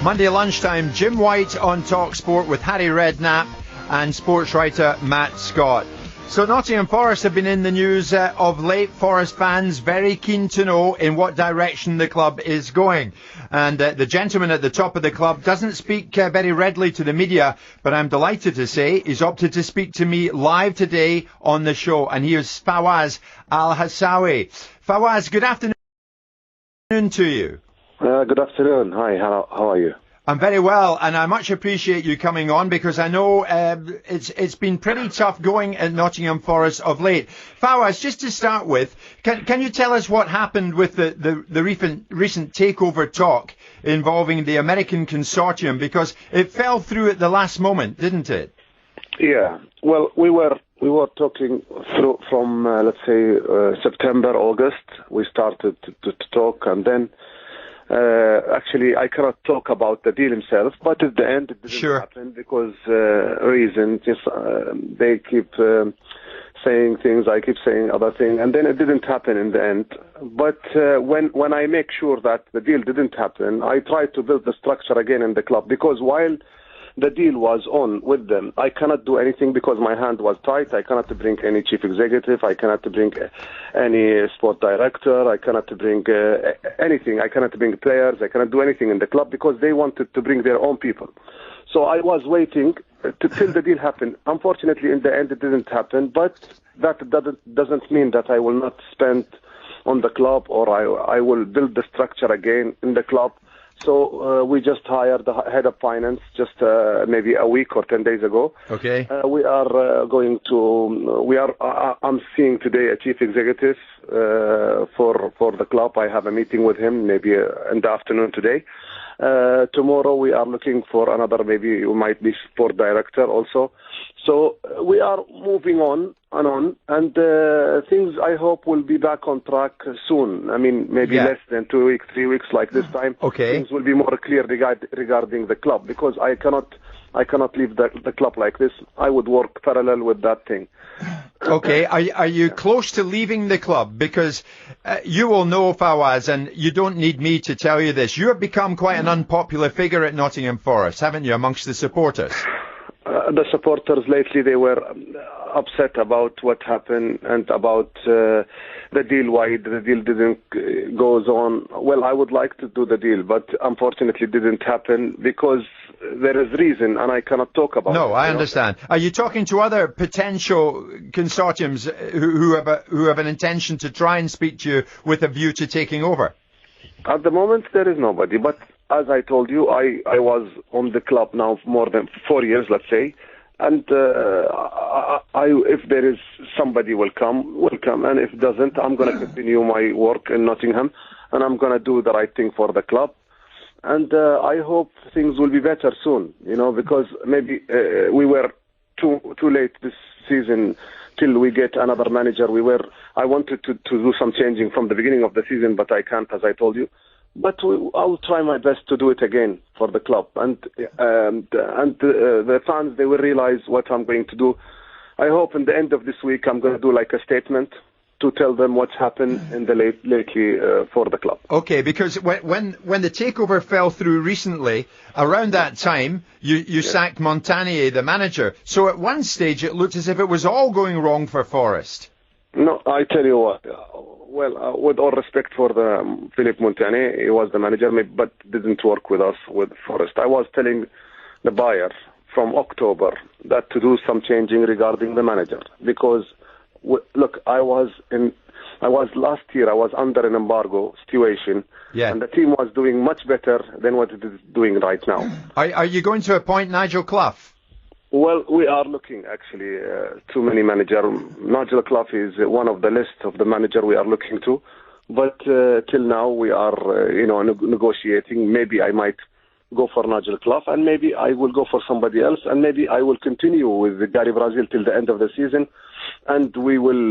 Monday lunchtime, Jim White on talkSPORT with Harry Redknapp and sports writer Matt Scott. So Nottingham Forest have been in the news of late. Forest fans very keen to know in what direction the club is going. And the gentleman at the top of the club doesn't speak very readily to the media, but I'm delighted to say he's opted to speak to me live today on the show. And here's Fawaz Al-Hasawi. Fawaz, good afternoon to you. Good afternoon. Hi, how are you? I'm very well, and I much appreciate you coming on because I know it's been pretty tough going at Nottingham Forest of late. Fawaz, just to start with, can you tell us what happened with the recent takeover talk involving the American consortium, because it fell through at the last moment, didn't it? Yeah. Well, we were talking through from let's say September, August. We started to talk, and then. Actually, I cannot talk about the deal himself, but at the end it didn't happen because reasons. They keep saying things, I keep saying other things, and then it didn't happen in the end. But when I make sure that the deal didn't happen, I try to build the structure again in the club, because while the deal was on with them, I cannot do anything because my hand was tied. I cannot bring any chief executive. I cannot bring any sport director. I cannot bring anything. I cannot bring players. I cannot do anything in the club because they wanted to bring their own people. So I was waiting till the deal happened. Unfortunately, in the end, it didn't happen. But that doesn't mean that I will not spend on the club, or I will build the structure again in the club. So we just hired the head of finance just maybe a week or 10 days ago. Okay. We are going to. I'm seeing today a chief executive for the club. I have a meeting with him maybe in the afternoon today. Tomorrow we are looking for another, maybe it might be sport director also. So we are moving on, and things I hope will be back on track soon. I mean, maybe less than 2 weeks, 3 weeks like this time. Okay. Things will be more clear regarding the club, because I cannot leave the club like this. I would work parallel with that thing. Okay, are you close to leaving the club? Because you will know, Fawaz, and you don't need me to tell you this, you have become quite an unpopular figure at Nottingham Forest, haven't you, amongst the supporters? The supporters lately, they were upset about what happened and about the deal, why the deal didn't goes on. Well, I would like to do the deal, but unfortunately it didn't happen because there is reason, and I cannot talk about it. No, I understand. Are you talking to other potential consortiums who have an intention to try and speak to you with a view to taking over? At the moment, there is nobody, but as I told you, I was on the club now for more than 4 years, let's say, and if there is somebody will come, and if doesn't, I'm going to continue my work in Nottingham, and I'm going to do the right thing for the club, and I hope things will be better soon, because maybe we were too late this season till we get another manager. I wanted to do some changing from the beginning of the season, but I can't, as I told you. But I'll try my best to do it again for the club, and the fans, they will realize what I'm going to do. I hope in the end of this week I'm going to do like a statement to tell them what's happened in the lately for the club. Okay, because when the takeover fell through recently, around that time you sacked Montagnier, the manager. So at one stage it looked as if it was all going wrong for Forest. No, I tell you what. Well, with all respect for the Philippe Montagnier, he was the manager, but didn't work with us, with Forest. I was telling the buyer from October that to do some changing regarding the manager, because look, I was last year, I was under an embargo situation, and the team was doing much better than what it is doing right now. Are you going to appoint Nigel Clough? Well, we are looking actually too many managers. Nigel Clough is one of the list of the manager we are looking to, but till now we are negotiating. Maybe I might go for Nigel Clough, and maybe I will go for somebody else, and maybe I will continue with Gary Brazil till the end of the season, and we will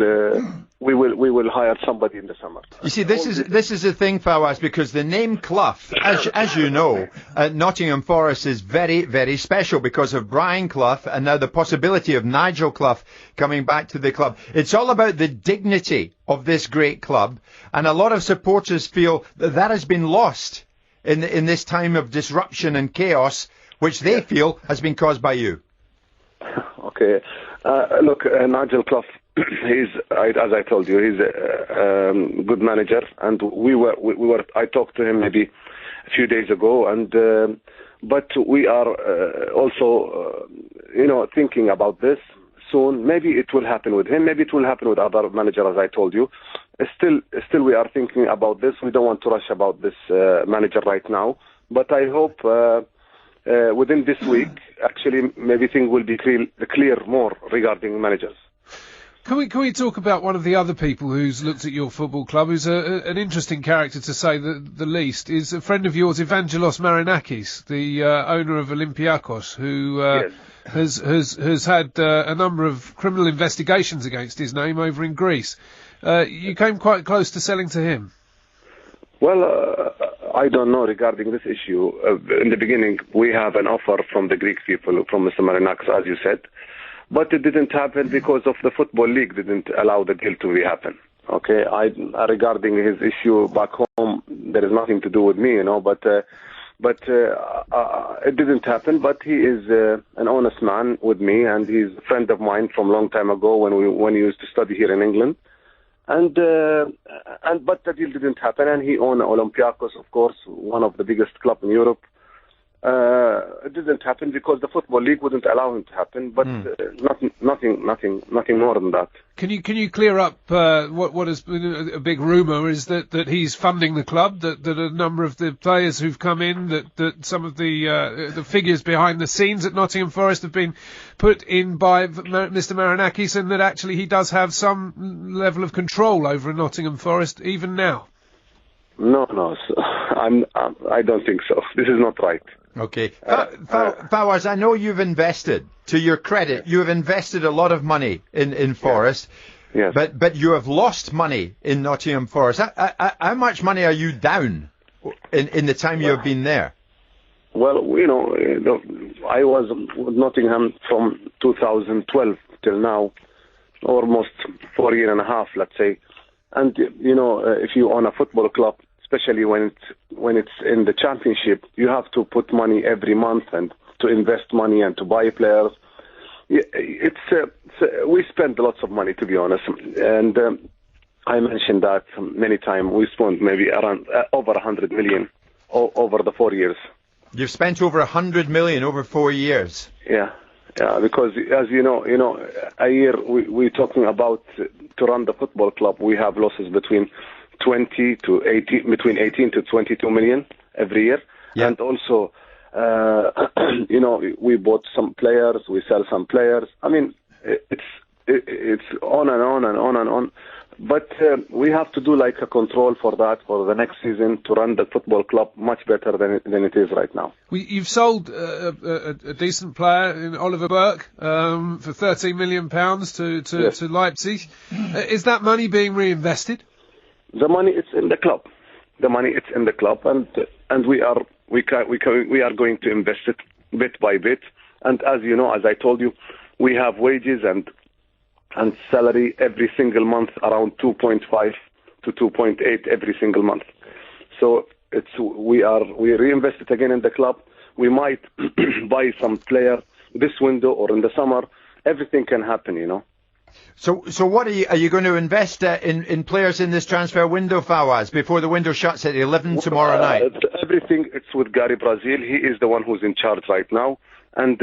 hire somebody in the summer. You see, this is the thing, Fawaz, because the name Clough, as you know, at Nottingham Forest is very, very special because of Brian Clough and now the possibility of Nigel Clough coming back to the club. It's all about the dignity of this great club, and a lot of supporters feel that has been lost in this time of disruption and chaos, which they feel has been caused by you? Okay. Look, Nigel Clough, as I told you, he's a good manager, and I talked to him maybe a few days ago, and but we are also, thinking about this soon. Maybe it will happen with him. Maybe it will happen with other managers, as I told you. Still, we are thinking about this. We don't want to rush about this manager right now, but I hope within this week, actually, maybe things will be clear more regarding managers. Can we talk about one of the other people who's looked at your football club, who's an interesting character to say the least, is a friend of yours, Evangelos Marinakis, the owner of Olympiakos, who Yes. has had a number of criminal investigations against his name over in Greece. You came quite close to selling to him. Well, I don't know regarding this issue. In the beginning, we have an offer from the Greek people, from Mr. Marinakis, as you said. But it didn't happen because of the Football League didn't allow the deal to happen. Okay, regarding his issue back home, there is nothing to do with me, but it didn't happen. But he is an honest man with me, and he's a friend of mine from a long time ago when he used to study here in England. But the deal didn't happen, and he owned Olympiakos, of course, one of the biggest clubs in Europe. It didn't happen because the Football League wouldn't allow him to happen, but nothing more than that. Can you clear up what has been a big rumour is that he's funding the club, that a number of the players who've come in, that some of the figures behind the scenes at Nottingham Forest have been put in by Mr. Marinakis, and that actually he does have some level of control over Nottingham Forest even now? No, I don't think so. This is not right. Okay. Fawaz, I know you've invested, to your credit, you have invested a lot of money in Forest, yes. But you have lost money in Nottingham Forest. How much money are you down in the time you have been there? Well, I was with Nottingham from 2012 till now, almost 4 years and a half, let's say. And, if you own a football club, especially when it's in the championship, you have to put money every month and to invest money and to buy players. We spend lots of money, to be honest, and I mentioned that many times. We spent maybe around over 100 million over the 4 years. You've spent over 100 million over 4 years. Yeah, because as you know, a year we're talking about to run the football club. We have losses between 18 to 22 million every year. Yeah. And also, we bought some players, we sell some players. I mean, it's on and on and on and on. But we have to do like a control for that for the next season to run the football club much better than it is right now. You've sold a decent player in Oliver Burke for £13 million to Leipzig. Is that money being reinvested? The money is in the club. And we are going to invest it bit by bit. And as you know, as I told you, we have wages and salary every single month around 2.5 to 2.8 every single month. So we reinvest it again in the club. We might buy some player this window or in the summer. Everything can happen, So what are you going to invest in players in this transfer window, Fawaz, before the window shuts at 11 tomorrow night? Everything, it's with Gary Brazil. He is the one who's in charge right now. And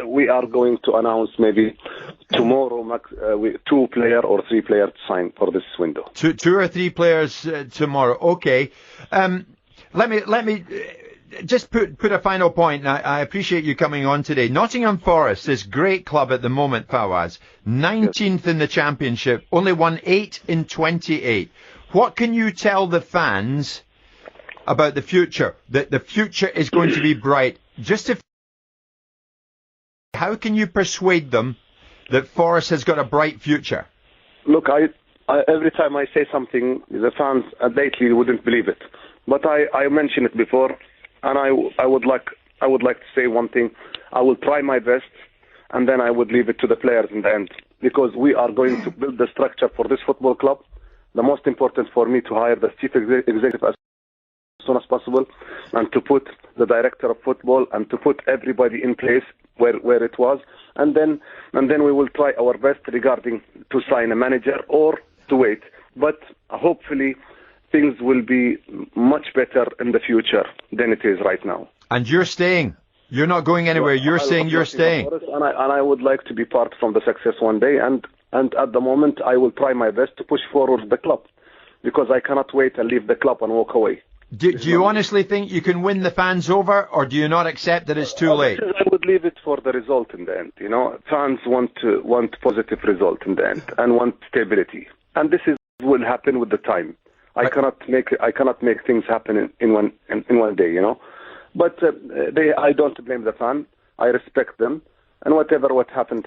we are going to announce maybe tomorrow 2 player or 3 players to sign for this window. Two or 3 players tomorrow. Okay. Let me just put a final point. I appreciate you coming on today. Nottingham Forest, this great club at the moment, Fawaz, 19th in the Championship, only won 8 in 28. What can you tell the fans about the future? That the future is going to be bright. How can you persuade them that Forest has got a bright future? Look, I every time I say something, the fans lately wouldn't believe it. But I mentioned it before. And I would like to say one thing. I will try my best, and then I would leave it to the players in the end, because we are going to build the structure for this football club. The most important for me to hire the chief executive soon as possible, and to put the director of football and to put everybody in place where it was, and then we will try our best regarding to sign a manager or to wait. But hopefully things will be much better in the future than it is right now. And you're staying. You're not going anywhere. You're saying you're staying. And I would like to be part from the success one day. And at the moment, I will try my best to push forward the club, because I cannot wait and leave the club and walk away. Do you honestly think you can win the fans over, or do you not accept that it's too late? I would leave it for the result in the end. You know, fans want positive result in the end and want stability, and this will happen with the time. I cannot make things happen in one day. You know, but I don't blame the fan. I respect them, and what happened.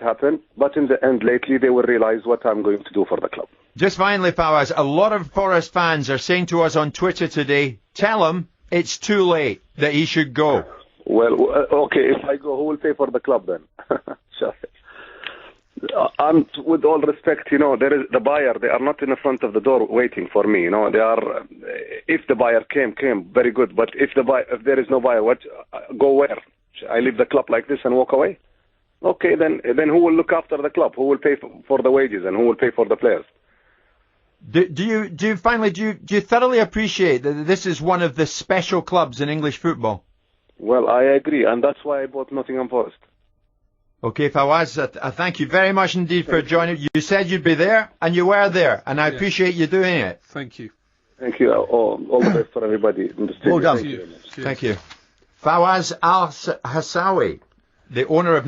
But in the end, lately, they will realize what I'm going to do for the club. Just finally, Fawaz, a lot of Forest fans are saying to us on Twitter today, tell him it's too late, that he should go. Well, okay, if I go, who will pay for the club then? And with all respect, you know, there is the buyer. They are not in the front of the door waiting for me. You know, they are. If the buyer came, very good. But if there is no buyer, go where? I leave the club like this and walk away? Okay, then who will look after the club? Who will pay for the wages and who will pay for the players? Do you thoroughly appreciate that this is one of the special clubs in English football? Well, I agree, and that's why I bought Nottingham Forest. Okay, Fawaz, I thank you very much indeed for joining. You said you'd be there, and you were there, and I appreciate you doing it. Thank you. Thank you. All the best for everybody in the stadium. Well done. Thank you. Fawaz Al-Hasawi, the owner of